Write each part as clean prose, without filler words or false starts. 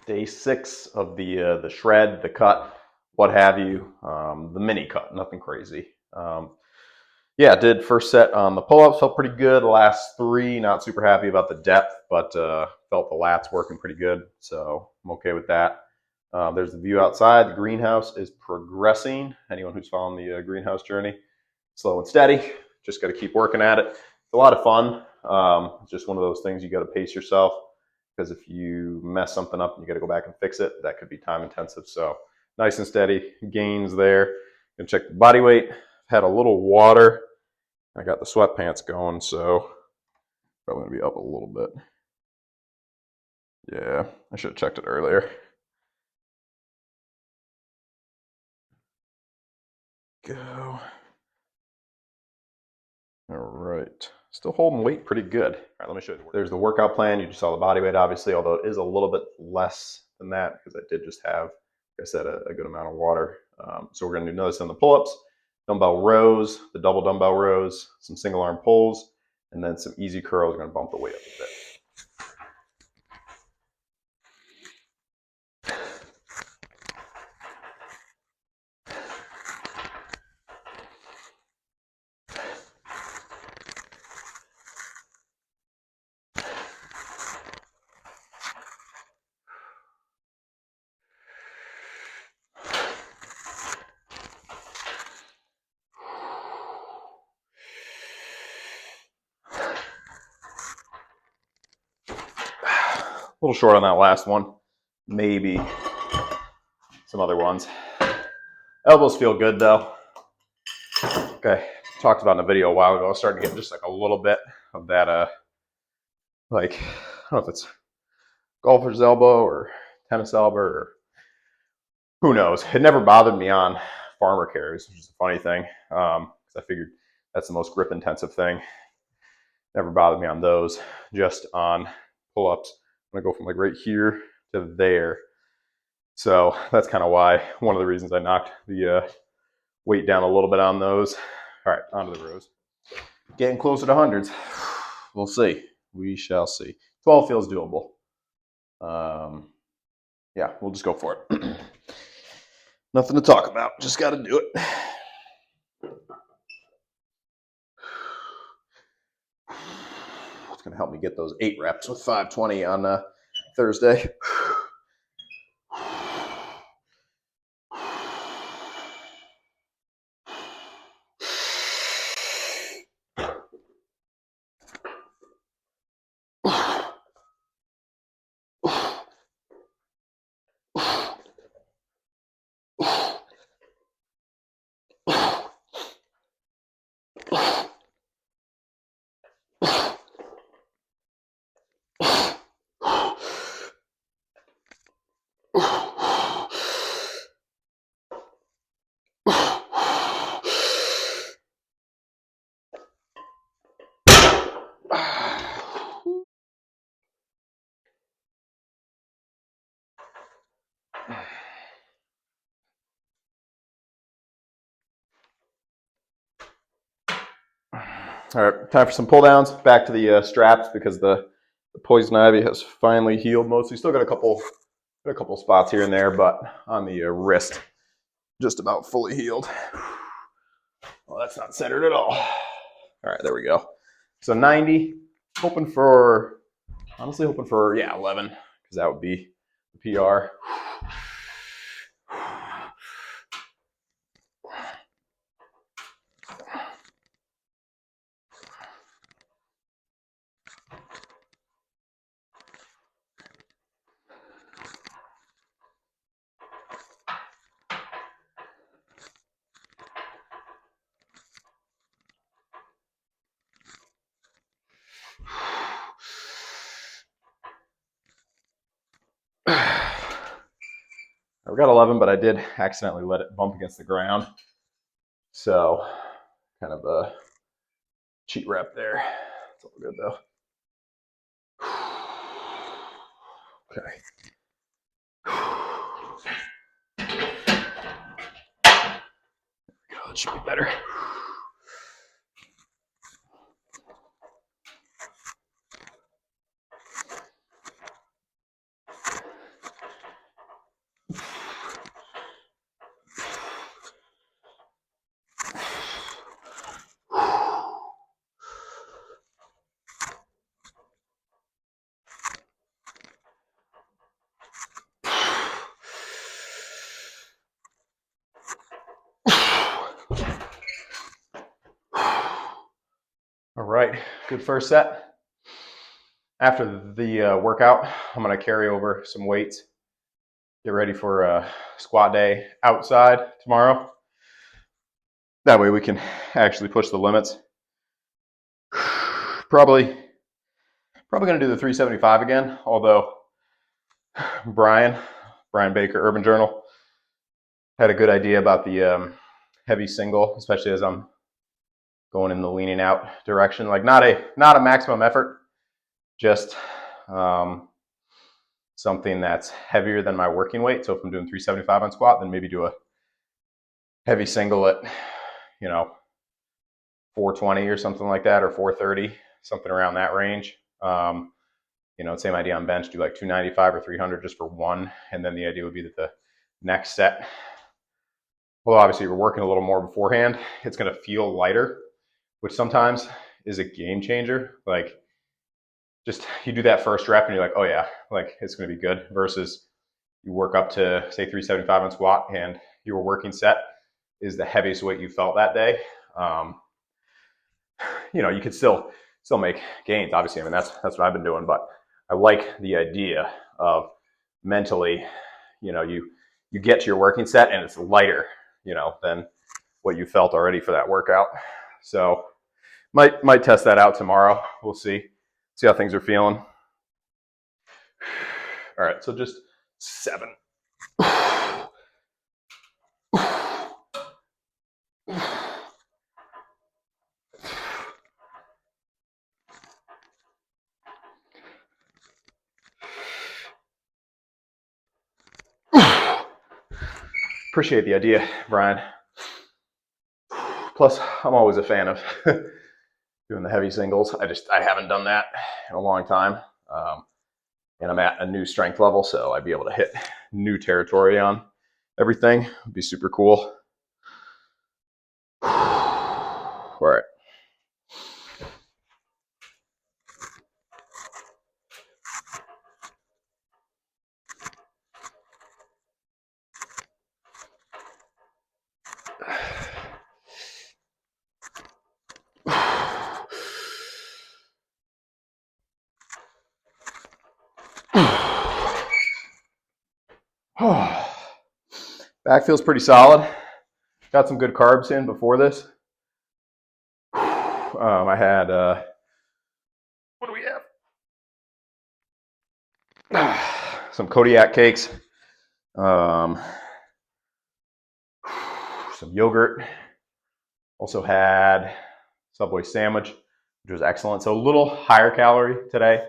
Day 6 of the shred, the cut, what have you, the mini cut, nothing crazy. Yeah, did first set on the pull-ups, felt pretty good. The last 3, not super happy about the depth, but felt the lats working pretty good, so I'm okay with that. There's the view outside. The greenhouse is progressing. Anyone who's following the greenhouse journey, slow and steady. Just got to keep working at it. It's a lot of fun. It's just one of those things you got to pace yourself, because if you mess something up and you got to go back and fix it, that could be time intensive. So nice and steady gains there. Gonna check the body weight. Had a little water. I got the sweatpants going, so probably gonna be up a little bit. Yeah, I should have checked it earlier. Go. All right. Still holding weight pretty good. All right, let me show you. There's the workout plan. You just saw the body weight, obviously, although it is a little bit less than that because I did just have, like I said, a good amount of water. So we're going to do another set on the pull-ups, dumbbell rows, the double dumbbell rows, some single arm pulls, and then some easy curls. We're going to bump the weight up a bit. A little short on that last one. Maybe some other ones. Elbows feel good though. Okay, talked about in a video a while ago. I was starting to get just like a little bit of that, like, I don't know if it's golfer's elbow or tennis elbow or who knows. It never bothered me on farmer carries, which is a funny thing. Because I figured that's the most grip intensive thing. Never bothered me on those, just on pull-ups. I'm gonna go from like right here to there. So that's kind of why, one of the reasons I knocked the weight down a little bit on those. All right, onto the rows. Getting closer to hundreds. We'll see. We shall see. 12 feels doable. Yeah, we'll just go for it. Nothing to talk about. Just got to do it. It's going to help me get those 8 reps with 520 on Thursday. All right, time for some pull downs. Back to the straps because the poison ivy has finally healed mostly. Still got a couple spots here and there, but on the wrist, just about fully healed. Well, that's not centered at all. All right, there we go. So 90, honestly hoping for, yeah, 11, because that would be the PR. I've got 11, but I did accidentally let it bump against the ground. So kind of a cheat rep there. It's all good though. Okay. That should be better. All right, good first set. After the workout, I'm gonna carry over some weights, get ready for a squat day outside tomorrow. That way we can actually push the limits. Probably gonna do the 375 again, although Brian Baker, Urban Journal, had a good idea about the heavy single, especially as I'm going in the leaning out direction. Like not a maximum effort, just something that's heavier than my working weight. So if I'm doing 375 on squat, then maybe do a heavy single at, 420 or something like that, or 430, something around that range. Same idea on bench, do like 295 or 300 just for one. And then the idea would be that the next set, well, obviously you're working a little more beforehand, it's going to feel lighter, which sometimes is a game changer. Like just you do that first rep and you're like, oh yeah, like it's going to be good, versus you work up to say 375 on squat and your working set is the heaviest weight you felt that day. You could still make gains, obviously. I mean, that's what I've been doing, but I like the idea of mentally, you get to your working set and it's lighter, than what you felt already for that workout. So might test that out tomorrow. We'll see how things are feeling. All right, so just 7. Appreciate the idea, Brian. Plus, I'm always a fan of doing the heavy singles. I haven't done that in a long time. And I'm at a new strength level, so I'd be able to hit new territory on everything. It'd be super cool. All right. Back feels pretty solid. Got some good carbs in before this. I had, what do we have? Some Kodiak cakes, some yogurt. Also had Subway sandwich, which was excellent. So a little higher calorie today,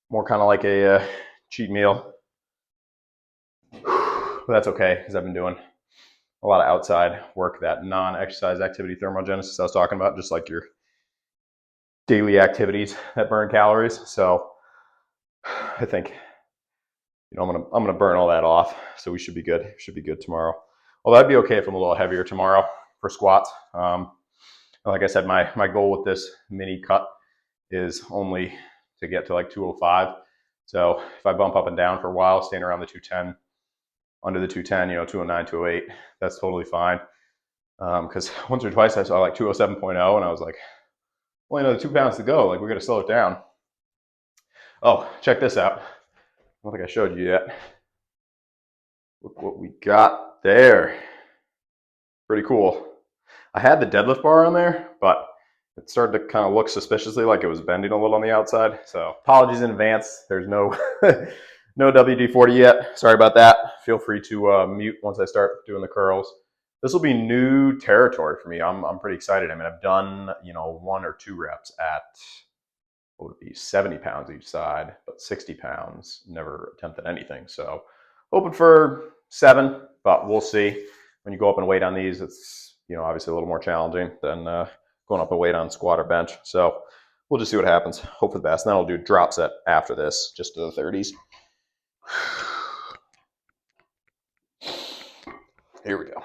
more kind of like a cheat meal. But that's okay, because I've been doing a lot of outside work, that non-exercise activity thermogenesis I was talking about, just like your daily activities that burn calories. So I think I'm gonna burn all that off, so we should be good. Should be good tomorrow. Well, that'd be okay if I'm a little heavier tomorrow for squats. Like I said, my goal with this mini cut is only to get to like 205. So if I bump up and down for a while, staying around the 210, under the 210, 209, 208, that's totally fine. Because once or twice I saw like 207.0 and I was like, only another 2 pounds to go. Like, we got to slow it down. Oh, check this out. I don't think I showed you yet. Look what we got there. Pretty cool. I had the deadlift bar on there, but it started to kind of look suspiciously like it was bending a little on the outside. So apologies in advance. There's no no WD-40 yet. Sorry about that. Feel free to mute once I start doing the curls. This will be new territory for me. I'm pretty excited. I mean, I've done 1 or 2 reps at, what would it be, 70 pounds each side, but 60 pounds, never attempted anything. So hoping for 7, but we'll see. When you go up in weight on these, it's obviously a little more challenging than going up in weight on squat or bench. So we'll just see what happens. Hope for the best. And then I'll do drop set after this, just to the 30s. Here we go.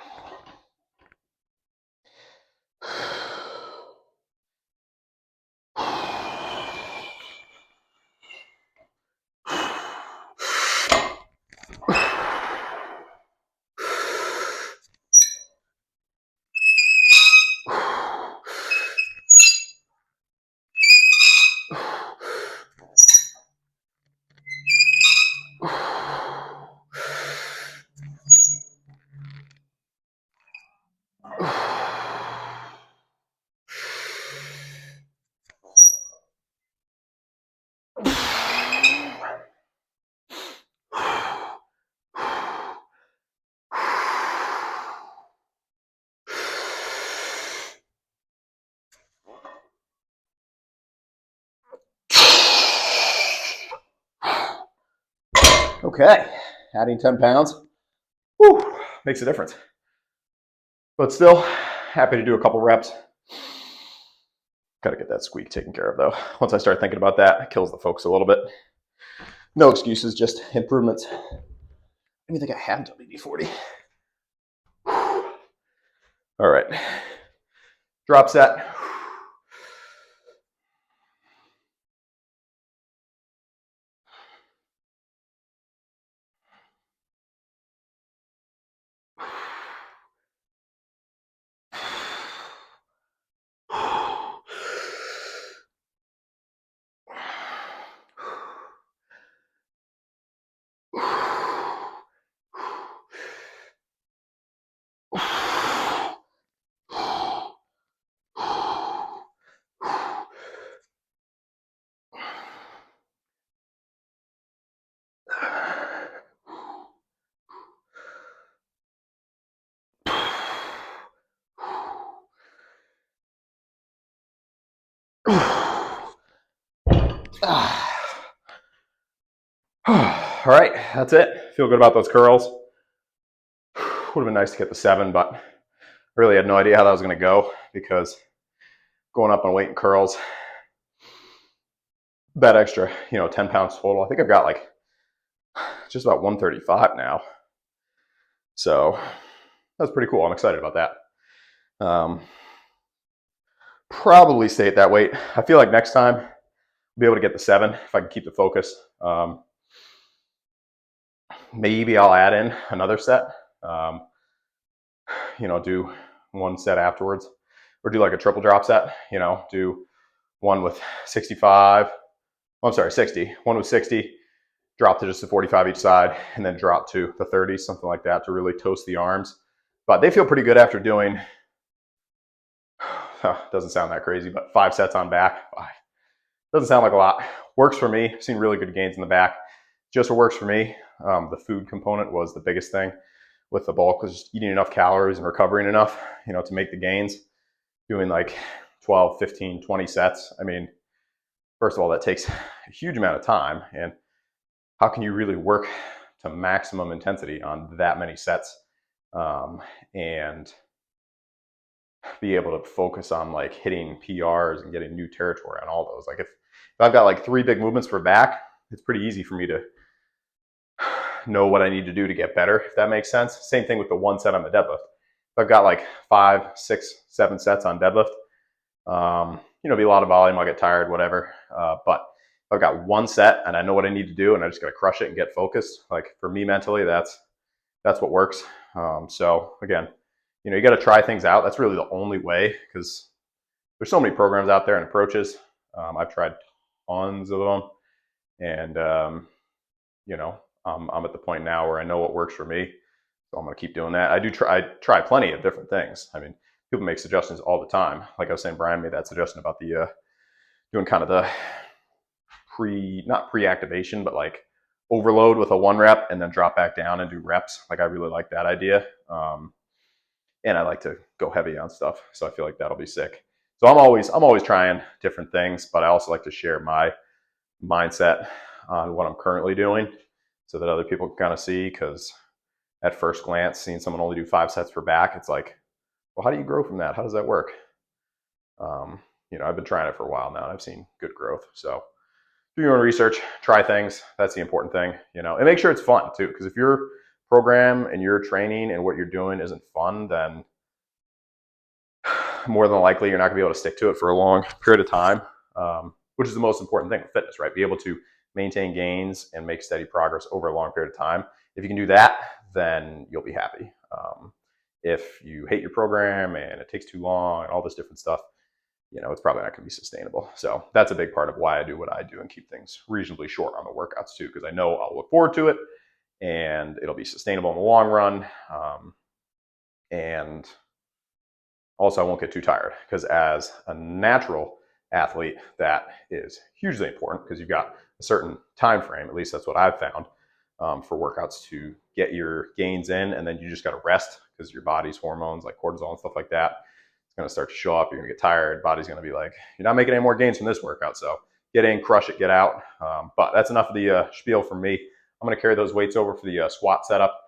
Okay, adding 10 pounds, whew, makes a difference. But still, happy to do a couple reps. Got to get that squeak taken care of though. Once I start thinking about that, it kills the focus a little bit. No excuses, just improvements. I don't even think I have until BB40. All right, drop set. All right, that's it. Feel good about those curls. Would have been nice to get the 7, but I really had no idea how that was going to go because going up on weight and curls, that extra, 10 pounds total. I think I've got like just about 135 now. So that's pretty cool. I'm excited about that. Probably stay at that weight. I feel like next time I'll be able to get the 7 if I can keep the focus. Maybe I'll add in another set. Do one set afterwards, or do like a triple drop set. Do one with 65. Oh, I'm sorry, 60. One with 60. Drop to just the 45 each side, and then drop to the 30, something like that, to really toast the arms. But they feel pretty good after doing. Doesn't sound that crazy, but 5 sets on back. Doesn't sound like a lot. Works for me. I've seen really good gains in the back. Just what works for me. The food component was the biggest thing with the bulk, was just eating enough calories and recovering enough, to make the gains. Doing like 12, 15, 20 sets. I mean, first of all, that takes a huge amount of time. And how can you really work to maximum intensity on that many sets and be able to focus on like hitting PRs and getting new territory on all those? Like if I've got like 3 big movements for back, it's pretty easy for me to know what I need to do to get better, if that makes sense. Same thing with the 1 set on the deadlift. If I've got like 5, 6, 7 sets on deadlift, be a lot of volume, I'll get tired, whatever. But if I've got 1 set and I know what I need to do and I just got to crush it and get focused, like for me mentally, that's what works. So again, you got to try things out. That's really the only way, because there's so many programs out there and approaches. I've tried tons of them, and I'm at the point now where I know what works for me, so I'm going to keep doing that. I try plenty of different things. I mean, people make suggestions all the time. Like I was saying, Brian made that suggestion about the doing kind of the not pre-activation, but like overload with a 1 rep and then drop back down and do reps. Like I really like that idea. And I like to go heavy on stuff, so I feel like that'll be sick. So I'm always trying different things, but I also like to share my mindset on what I'm currently doing so that other people can kind of see, because at first glance, seeing someone only do 5 sets per back, it's like, well, how do you grow from that? How does that work? I've been trying it for a while now and I've seen good growth. So do your own research, try things. That's the important thing, and make sure it's fun too. Because if your program and your training and what you're doing isn't fun, then more than likely you're not gonna be able to stick to it for a long period of time, which is the most important thing with fitness, right? Be able to maintain gains and make steady progress over a long period of time. If you can do that, then you'll be happy. If you hate your program and it takes too long and all this different stuff, it's probably not going to be sustainable. So that's a big part of why I do what I do and keep things reasonably short on the workouts too, because I know I'll look forward to it and it'll be sustainable in the long run. And also I won't get too tired, because as a natural athlete, that is hugely important, because you've got a certain time frame, at least that's what I've found, for workouts to get your gains in, and then you just got to rest, because your body's hormones like cortisol and stuff like that, it's going to start to show up. You're going to get tired. Body's going to be like, you're not making any more gains from this workout, so get in, crush it, get out. But that's enough of the spiel from me. I'm going to carry those weights over for the squat setup.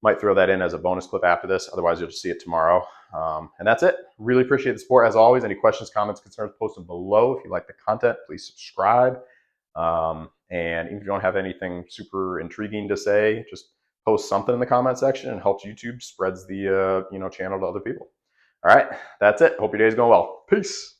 Might throw that in as a bonus clip after this. Otherwise, you'll just see it tomorrow. And that's it. Really appreciate the support. As always, any questions, comments, concerns, post them below. If you like the content, please subscribe. And if you don't have anything super intriguing to say, just post something in the comment section, and helps YouTube, spreads the channel to other people. All right, that's it. Hope your day's going well. Peace.